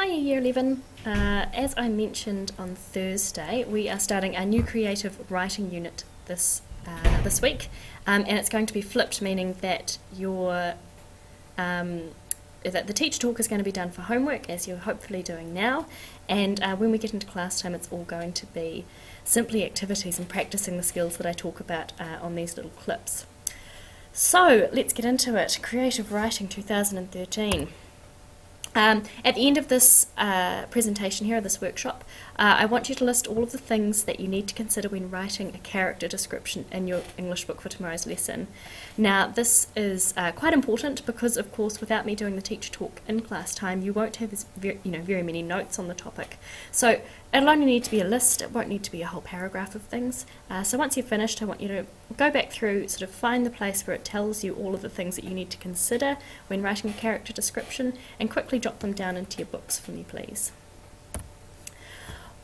Hi Year 11. As I mentioned on Thursday, we are starting a new creative writing unit this week, and it's going to be flipped, meaning that that the teacher talk is going to be done for homework, as you're hopefully doing now, and when we get into class time, it's all going to be simply activities and practicing the skills that I talk about on these little clips. So let's get into it. Creative Writing 2013. At the end of this presentation here, this workshop, I want you to list all of the things that you need to consider when writing a character description in your English book for tomorrow's lesson. Now, this is quite important because, of course, without me doing the teacher talk in class time, you won't have very many notes on the topic. So it'll only need to be a list, it won't need to be a whole paragraph of things. So once you've finished, I want you to go back through, sort of find the place where it tells you all of the things that you need to consider when writing a character description, and quickly jot them down into your books for me, please.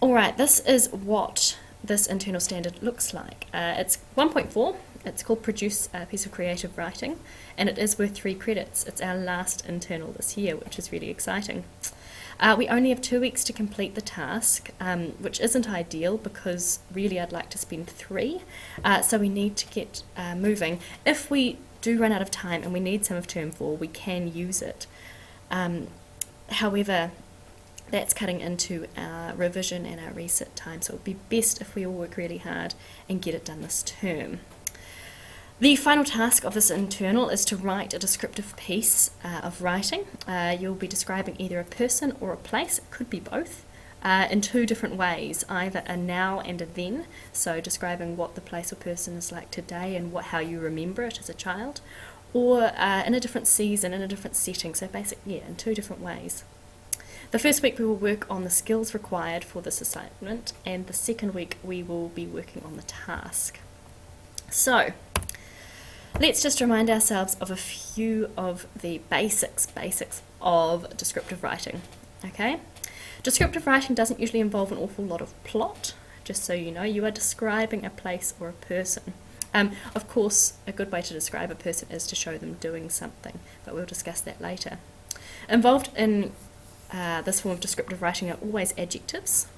Alright, this is what this internal standard looks like. It's 1.4, it's called Produce a Piece of Creative Writing, and it is worth 3 credits. It's our last internal this year, which is really exciting. We only have 2 weeks to complete the task, which isn't ideal because really I'd like to spend 3, so we need to get moving. If we do run out of time and we need some of term 4, we can use it. However, that's cutting into our revision and our reset time, so it would be best if we all work really hard and get it done this term. The final task of this internal is to write a descriptive piece of writing. You'll be describing either a person or a place, it could be both, in 2 different ways, either a now and a then, so describing what the place or person is like today and how you remember it as a child, or in a different season, in a different setting, so basically, in 2 different ways. The first week we will work on the skills required for this assignment, and the second week we will be working on the task. So, let's just remind ourselves of a few of the basics of descriptive writing, okay? Descriptive writing doesn't usually involve an awful lot of plot, just so you know. You are describing a place or a person. Of course, a good way to describe a person is to show them doing something, but we'll discuss that later. Involved in this form of descriptive writing are always adjectives,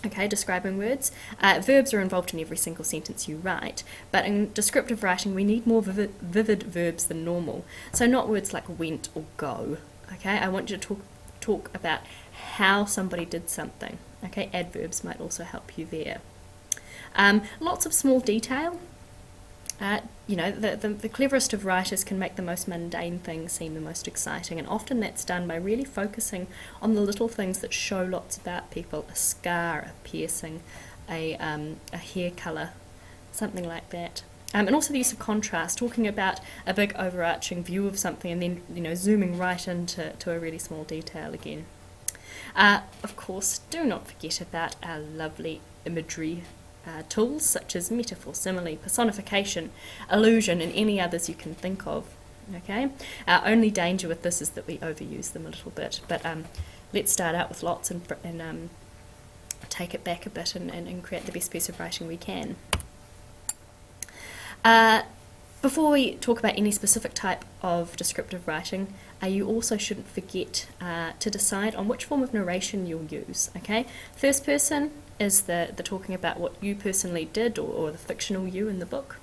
okay, describing words. Verbs are involved in every single sentence you write, but in descriptive writing we need more vivid verbs than normal. So not words like went or go, okay? I want you to talk about how somebody did something, okay? Adverbs might also help you there. Lots of small detail. The cleverest of writers can make the most mundane things seem the most exciting, and often that's done by really focusing on the little things that show lots about people: a scar, a piercing, a hair colour, something like that. And also the use of contrast, talking about a big overarching view of something and then zooming right into a really small detail again. Of course, do not forget about our lovely imagery tools such as metaphor, simile, personification, illusion, and any others you can think of. Okay. Our only danger with this is that we overuse them a little bit, but let's start out with lots and take it back a bit and create the best piece of writing we can. Before we talk about any specific type of descriptive writing, you also shouldn't forget to decide on which form of narration you'll use. Okay, first person is the talking about what you personally did, or the fictional you in the book.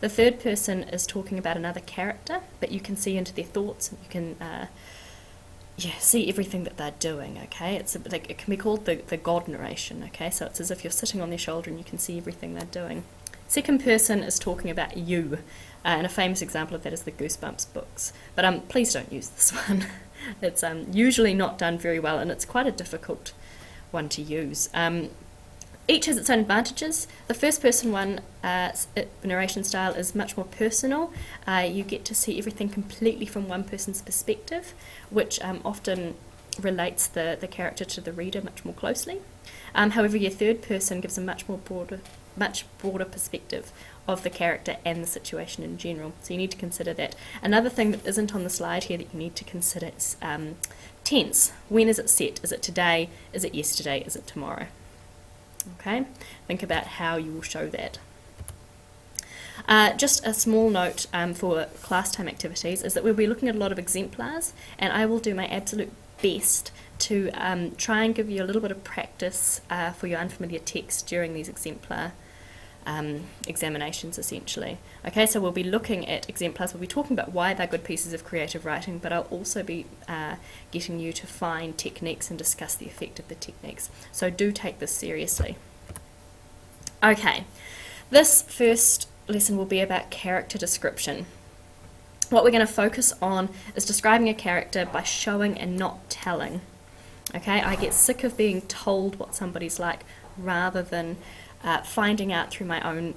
The third person is talking about another character, but you can see into their thoughts, and you can see everything that they're doing. Okay, it can be called the God narration. Okay, so it's as if you're sitting on their shoulder and you can see everything they're doing. Second person is talking about you, and a famous example of that is the Goosebumps books. But please don't use this one. It's usually not done very well, and it's quite a difficult one to use. Each has its own advantages. The first person one, narration style, is much more personal. You get to see everything completely from one person's perspective, which often relates the character to the reader much more closely. However, your third person gives a much broader perspective of the character and the situation in general, so you need to consider that. Another thing that isn't on the slide here that you need to consider is tense. When is it set? Is it today? Is it yesterday? Is it tomorrow? Okay, think about how you will show that. Just a small note for class time activities is that we'll be looking at a lot of exemplars, and I will do my absolute best to try and give you a little bit of practice for your unfamiliar text during these exemplar examinations, essentially. Okay, so we'll be looking at exemplars, we'll be talking about why they're good pieces of creative writing, but I'll also be getting you to find techniques and discuss the effect of the techniques. So do take this seriously. Okay, this first lesson will be about character description. What we're going to focus on is describing a character by showing and not telling. Okay, I get sick of being told what somebody's like rather than finding out through my own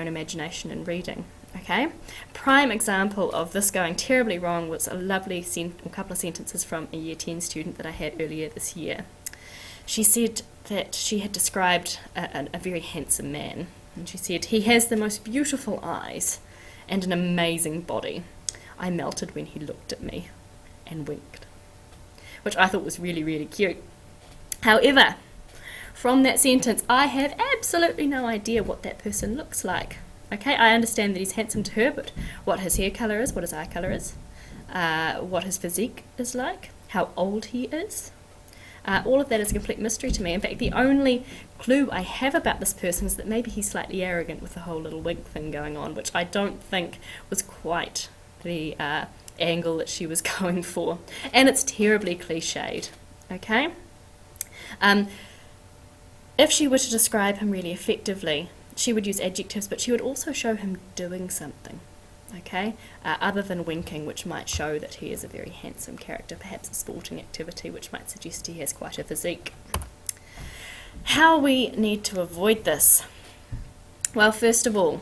imagination and reading. Okay, prime example of this going terribly wrong was a lovely couple of sentences from a Year 10 student that I had earlier this year. She said that she had described a very handsome man, and she said, "He has the most beautiful eyes and an amazing body. I melted when he looked at me and winked," which I thought was really, really cute. However, from that sentence, I have absolutely no idea what that person looks like. Okay, I understand that he's handsome to her, but what his hair colour is, what his eye colour is, what his physique is like, how old he is, all of that is a complete mystery to me. In fact, the only clue I have about this person is that maybe he's slightly arrogant with the whole little wink thing going on, which I don't think was quite the angle that she was going for. And it's terribly cliched. Okay? If she were to describe him really effectively, she would use adjectives, but she would also show him doing something, okay, other than winking, which might show that he is a very handsome character, perhaps a sporting activity, which might suggest he has quite a physique. How we need to avoid this? Well, first of all,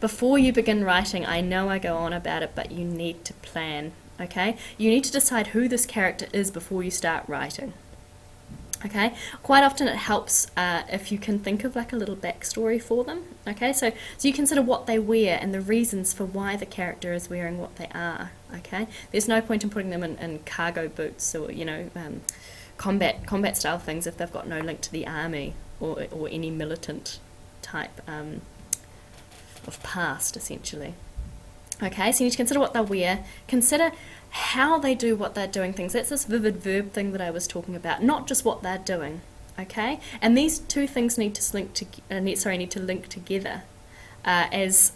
before you begin writing, I know I go on about it, but you need to plan, okay? You need to decide who this character is before you start writing. Okay, quite often it helps if you can think of like a little backstory for them. Okay, so you consider what they wear and the reasons for why the character is wearing what they are. Okay, there's no point in putting them in cargo boots or combat style things if they've got no link to the army or any militant type of past, essentially. Okay, so you need to consider what they wear, consider how they do what they're doing things. That's this vivid verb thing that I was talking about, not just what they're doing. Okay, and these two things need to link together. As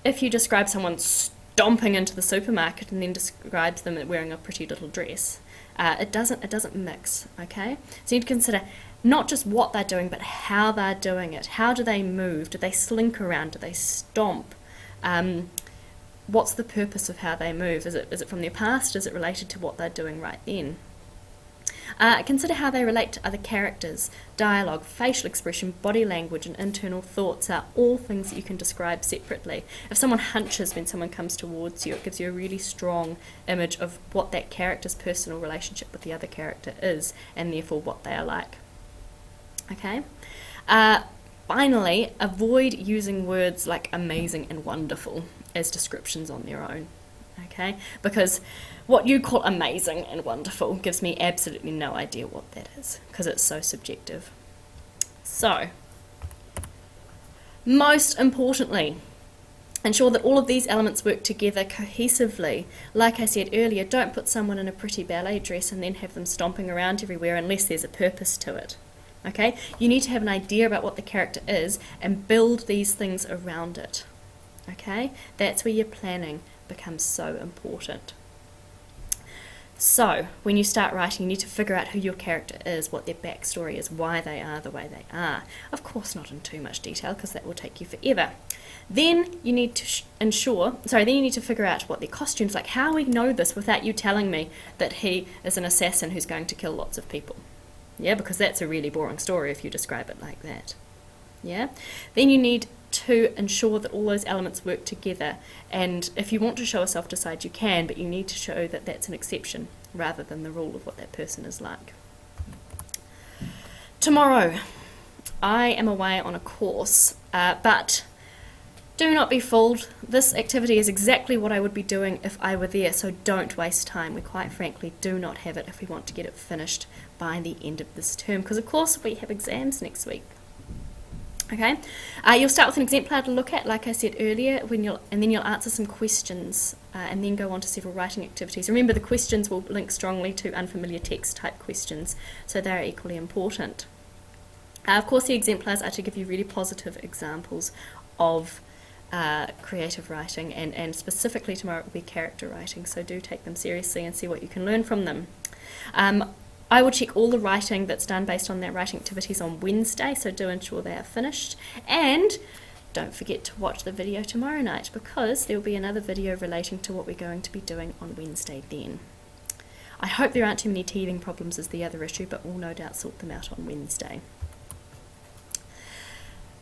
if you describe someone stomping into the supermarket and then describes them wearing a pretty little dress, it doesn't mix. Okay, so you need to consider not just what they're doing, but how they're doing it. How do they move? Do they slink around? Do they stomp? What's the purpose of how they move? Is it from their past? Is it related to what they're doing right then? Consider how they relate to other characters. Dialogue, facial expression, body language, and internal thoughts are all things that you can describe separately. If someone hunches when someone comes towards you, it gives you a really strong image of what that character's personal relationship with the other character is, and therefore what they are like. Okay? Finally, avoid using words like amazing and wonderful as descriptions on their own, okay? Because what you call amazing and wonderful gives me absolutely no idea what that is, because it's so subjective. So, most importantly, ensure that all of these elements work together cohesively. Like I said earlier, don't put someone in a pretty ballet dress and then have them stomping around everywhere unless there's a purpose to it. Okay? You need to have an idea about what the character is and build these things around it. Okay? That's where your planning becomes so important. So, when you start writing, you need to figure out who your character is, what their backstory is, why they are the way they are. Of course, not in too much detail, because that will take you forever. Then you need to then you need to figure out what their costume's like. How we know this without you telling me that he is an assassin who's going to kill lots of people. Yeah, because that's a really boring story if you describe it like that. Yeah? Then you need to ensure that all those elements work together, and if you want to show a self-decide you can, but you need to show that that's an exception rather than the rule of what that person is like. Tomorrow I am away on a course, but do not be fooled. This activity is exactly what I would be doing if I were there, so don't waste time. We quite frankly do not have it if we want to get it finished by the end of this term, because of course we have exams next week. Okay, you'll start with an exemplar to look at, like I said earlier, and then you'll answer some questions and then go on to several writing activities. Remember, the questions will link strongly to unfamiliar text type questions, so they're equally important. Of course, the exemplars are to give you really positive examples of creative writing, and specifically tomorrow it will be character writing, so do take them seriously and see what you can learn from them. I will check all the writing that's done based on that writing activities on Wednesday, so do ensure they are finished. And don't forget to watch the video tomorrow night, because there will be another video relating to what we're going to be doing on Wednesday then. I hope there aren't too many teething problems as the other issue, but we'll no doubt sort them out on Wednesday.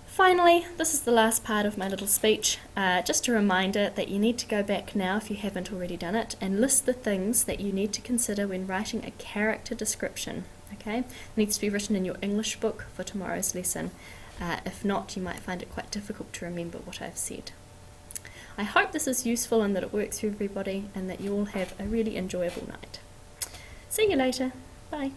Finally, this is the last part of my little speech. Just a reminder that you need to go back now, if you haven't already done it, and list the things that you need to consider when writing a character description. Okay, it needs to be written in your English book for tomorrow's lesson. If not, you might find it quite difficult to remember what I've said. I hope this is useful and that it works for everybody, and that you all have a really enjoyable night. See you later. Bye.